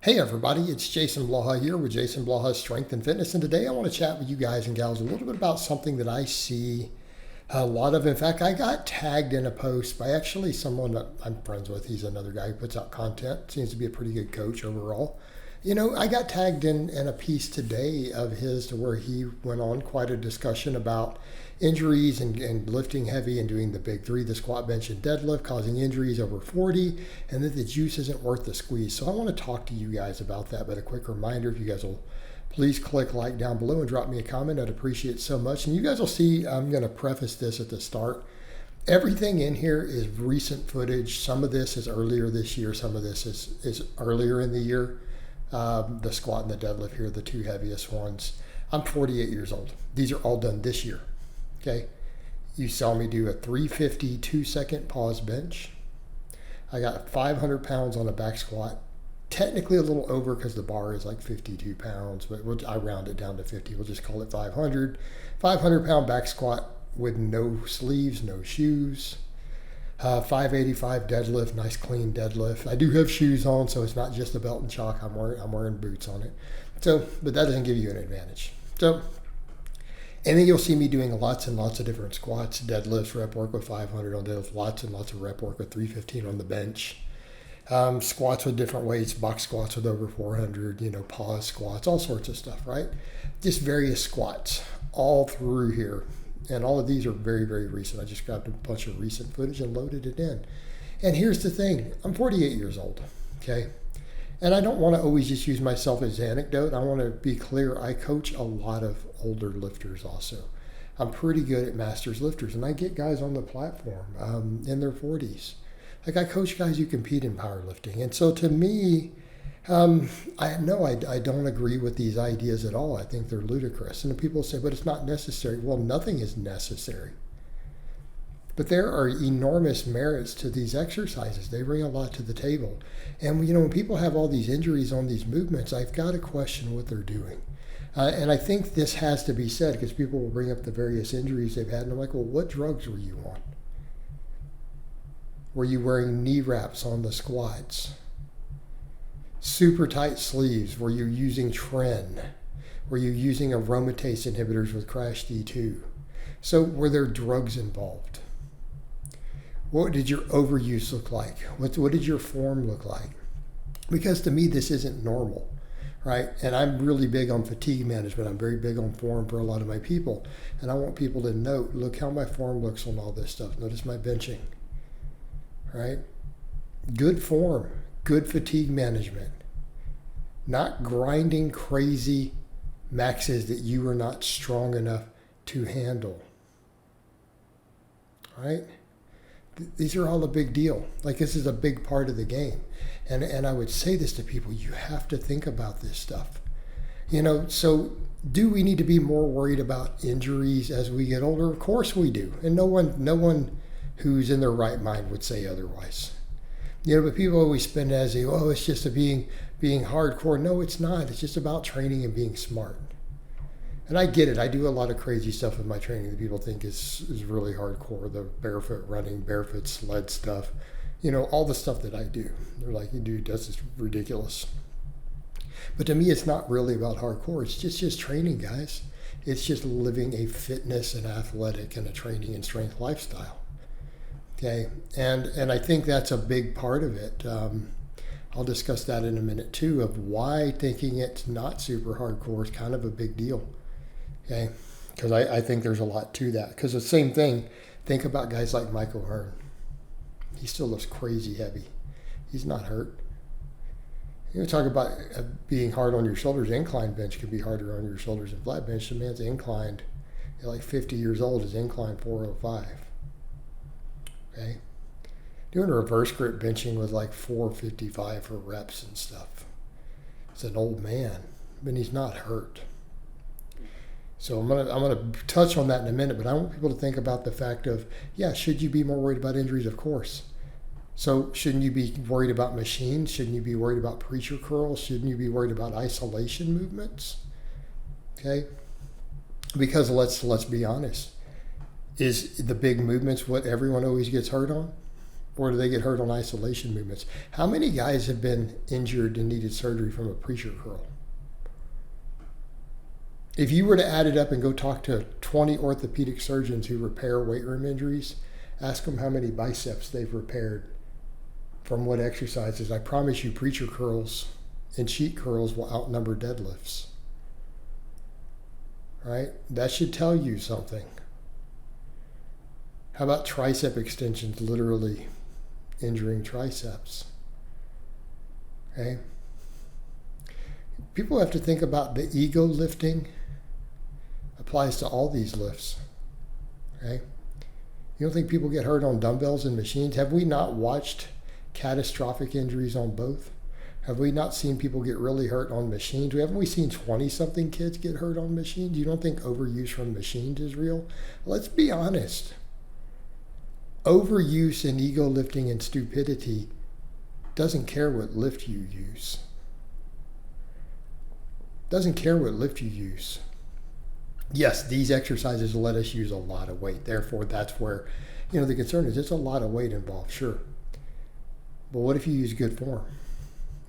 Hey everybody, it's Jason Blaha here with Jason Blaha Strength and Fitness, and today I want to chat with you guys and gals a little bit about something that I see a lot of. In fact, I got tagged in a post by actually someone that I'm friends with. He's another guy who puts out content, seems to be a pretty good coach overall. I got tagged in a piece today of his to where he went on quite a discussion about injuries and lifting heavy and doing the big three, the squat, bench, and deadlift, causing injuries over 40, and that the juice isn't worth the squeeze. So I want to talk to you guys about that. But a quick reminder, if you guys will please click like down below and drop me a comment, I'd appreciate it so much. And you guys will see, I'm going to preface this at the start. Everything in here is recent footage. Some of this is earlier this year. Some of this is earlier in the year. The squat and the deadlift here are the two heaviest ones. I'm 48 years old. These are all done this year. Okay. You saw me do a 350 2-second pause bench. I got 500 pounds on a back squat. Technically a little over because the bar is like 52 pounds, but I round it down to 50. We'll just call it 500. 500-pound back squat with no sleeves, no shoes. 585 deadlift, nice clean deadlift. I do have shoes on, so it's not just a belt and chalk. I'm wearing boots on it. But that doesn't give you an advantage. And then you'll see me doing lots and lots of different squats, deadlifts, rep work with 500 on deadlift, lots and lots of rep work with 315 on the bench. Squats with different weights, box squats with over 400, pause squats, all sorts of stuff, right? Just various squats all through here. And all of these are very, very recent. I just grabbed a bunch of recent footage and loaded it in. And here's the thing. I'm 48 years old, okay? And I don't want to always just use myself as an anecdote. I want to be clear. I coach a lot of older lifters also. I'm pretty good at masters lifters. And I get guys on the platform in their 40s. Like I coach guys who compete in powerlifting. And so to me, I don't agree with these ideas at all. I think they're ludicrous. And people say, but it's not necessary. Well, nothing is necessary. But there are enormous merits to these exercises. They bring a lot to the table. And when people have all these injuries on these movements, I've got to question what they're doing. And I think this has to be said because people will bring up the various injuries they've had. And I'm like, well, what drugs were you on? Were you wearing knee wraps on the squats? Super tight sleeves? Were you using Tren? Were you using aromatase inhibitors with Crash D2? So were there drugs involved? What did your overuse look like? What did your form look like? Because to me, this isn't normal, right? And I'm really big on fatigue management. I'm very big on form for a lot of my people. And I want people to note, look how my form looks on all this stuff. Notice my benching, right? Good form, good fatigue management. Not grinding crazy maxes that you are not strong enough to handle, right? These are all a big deal. Like this is a big part of the game. And I would say this to people, you have to think about this stuff. So do we need to be more worried about injuries as we get older? Of course we do. And no one who's in their right mind would say otherwise. But people always spin it as it's just a being hardcore. No, it's not. It's just about training and being smart. And I get it. I do a lot of crazy stuff with my training that people think is really hardcore. The barefoot running, barefoot sled stuff. All the stuff that I do. They're like, dude, that's just ridiculous. But to me, it's not really about hardcore. It's just training, guys. It's just living a fitness and athletic and a training and strength lifestyle. Okay, and I think that's a big part of it. I'll discuss that in a minute too, of why thinking it's not super hardcore is kind of a big deal. Okay, because I think there's a lot to that. Because the same thing, think about guys like Michael Hearn. He still looks crazy heavy. He's not hurt. Talk about being hard on your shoulders. Incline bench can be harder on your shoulders than flat bench. The man's inclined, like 50 years old, is inclined 405. Okay, doing reverse grip benching with like 455 for reps and stuff. It's an old man, but he's not hurt. So I'm gonna touch on that in a minute, but I want people to think about the fact of, should you be more worried about injuries? Of course. So shouldn't you be worried about machines? Shouldn't you be worried about preacher curls? Shouldn't you be worried about isolation movements? Okay, because let's be honest. Is the big movements what everyone always gets hurt on? Or do they get hurt on isolation movements? How many guys have been injured and needed surgery from a preacher curl? If you were to add it up and go talk to 20 orthopedic surgeons who repair weight room injuries, ask them how many biceps they've repaired from what exercises. I promise you preacher curls and sheet curls will outnumber deadlifts. Right? That should tell you something. How about tricep extensions, literally injuring triceps? Okay? People have to think about the ego lifting applies to all these lifts. Okay? You don't think people get hurt on dumbbells and machines? Have we not watched catastrophic injuries on both? Have we not seen people get really hurt on machines? Haven't we seen 20-something kids get hurt on machines? You don't think overuse from machines is real? Let's be honest. Overuse and ego lifting and stupidity doesn't care what lift you use. Doesn't care what lift you use. Yes, these exercises let us use a lot of weight. Therefore, that's where, the concern is it's a lot of weight involved, sure. But what if you use good form?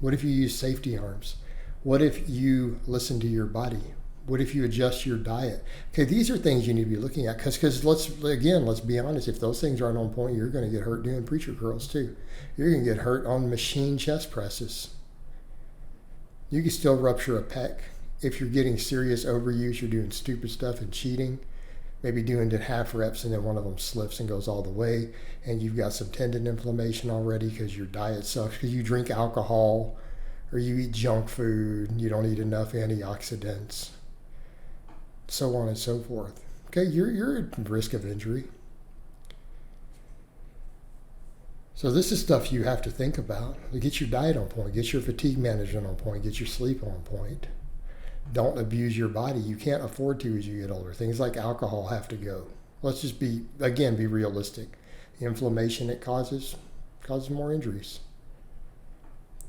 What if you use safety arms? What if you listen to your body? What if you adjust your diet? Okay, these are things you need to be looking at because let's be honest. If those things aren't on point, you're going to get hurt doing preacher curls too. You're going to get hurt on machine chest presses. You can still rupture a pec. If you're getting serious overuse, you're doing stupid stuff and cheating, maybe doing it half reps and then one of them slips and goes all the way, and you've got some tendon inflammation already because your diet sucks, because you drink alcohol or you eat junk food, and you don't eat enough antioxidants, so on and so forth. Okay, you're at risk of injury. So this is stuff you have to think about. Get your diet on point, get your fatigue management on point, get your sleep on point. Don't abuse your body. You can't afford to as you get older. Things like alcohol have to go. Let's just be realistic. The inflammation it causes more injuries.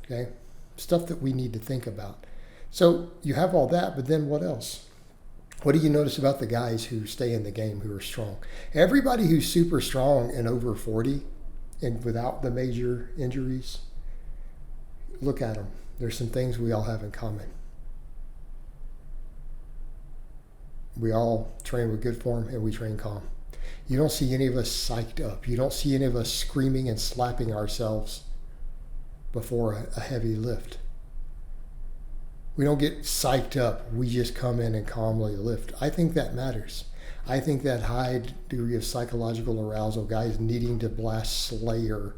Okay? Stuff that we need to think about. So you have all that, but then what else? What do you notice about the guys who stay in the game, who are strong? Everybody who's super strong and over 40 and without the major injuries, look at them. There's some things we all have in common. We all train with good form and we train calm. You don't see any of us psyched up. You don't see any of us screaming and slapping ourselves before a heavy lift. We don't get psyched up. We just come in and calmly lift. I think that matters. I think that high degree of psychological arousal, guys needing to blast Slayer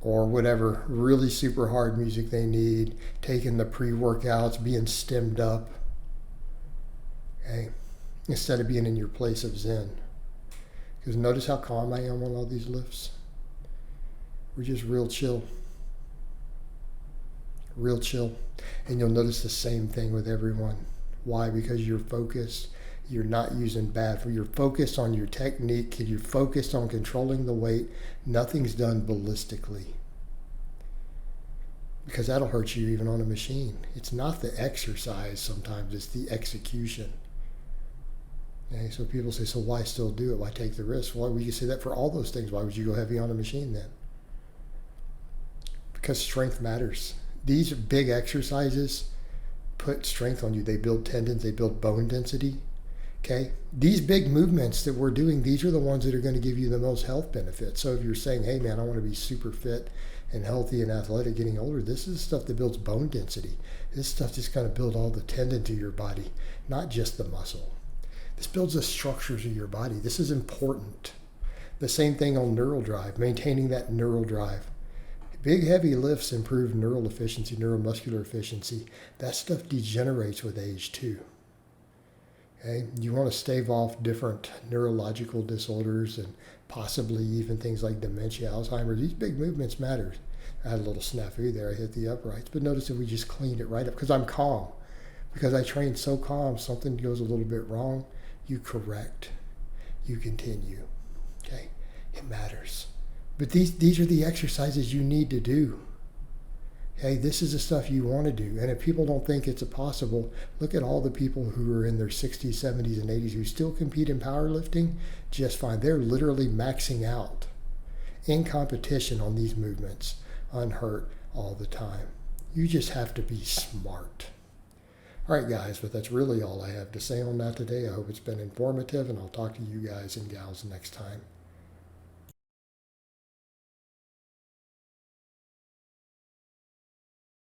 or whatever really super hard music they need, taking the pre-workouts, being stemmed up, okay, instead of being in your place of zen. Because notice how calm I am on all these lifts. We're just real chill. Real chill. And you'll notice the same thing with everyone. Why? Because you're focused. You're not using bad for. You're focused on your technique. You're focused on controlling the weight. Nothing's done ballistically. Because that'll hurt you even on a machine. It's not the exercise sometimes, it's the execution. Okay, so people say, so why still do it? Why take the risk? Well, we can say that for all those things. Why would you go heavy on a machine then? Because strength matters. These big exercises put strength on you. They build tendons, they build bone density. Okay? These big movements that we're doing, these are the ones that are going to give you the most health benefits. So if you're saying, hey man, I want to be super fit and healthy and athletic getting older, this is stuff that builds bone density. This stuff just kind of builds all the tendon to your body, not just the muscle. This builds the structures of your body. This is important. The same thing on neural drive, maintaining that neural drive. Big, heavy lifts improve neural efficiency, neuromuscular efficiency. That stuff degenerates with age too. Okay? You want to stave off different neurological disorders and possibly even things like dementia, Alzheimer's. These big movements matter. I had a little snafu there. I hit the uprights. But notice that we just cleaned it right up because I'm calm. Because I train so calm, something goes a little bit wrong, you correct. You continue. Okay? It matters. But these are the exercises you need to do. Okay, this is the stuff you want to do. And if people don't think it's possible, look at all the people who are in their 60s, 70s, and 80s who still compete in powerlifting just fine. They're literally maxing out. in competition on these movements unhurt all the time. You just have to be smart. All right, guys, but that's really all I have to say on that today. I hope it's been informative, and I'll talk to you guys and gals next time.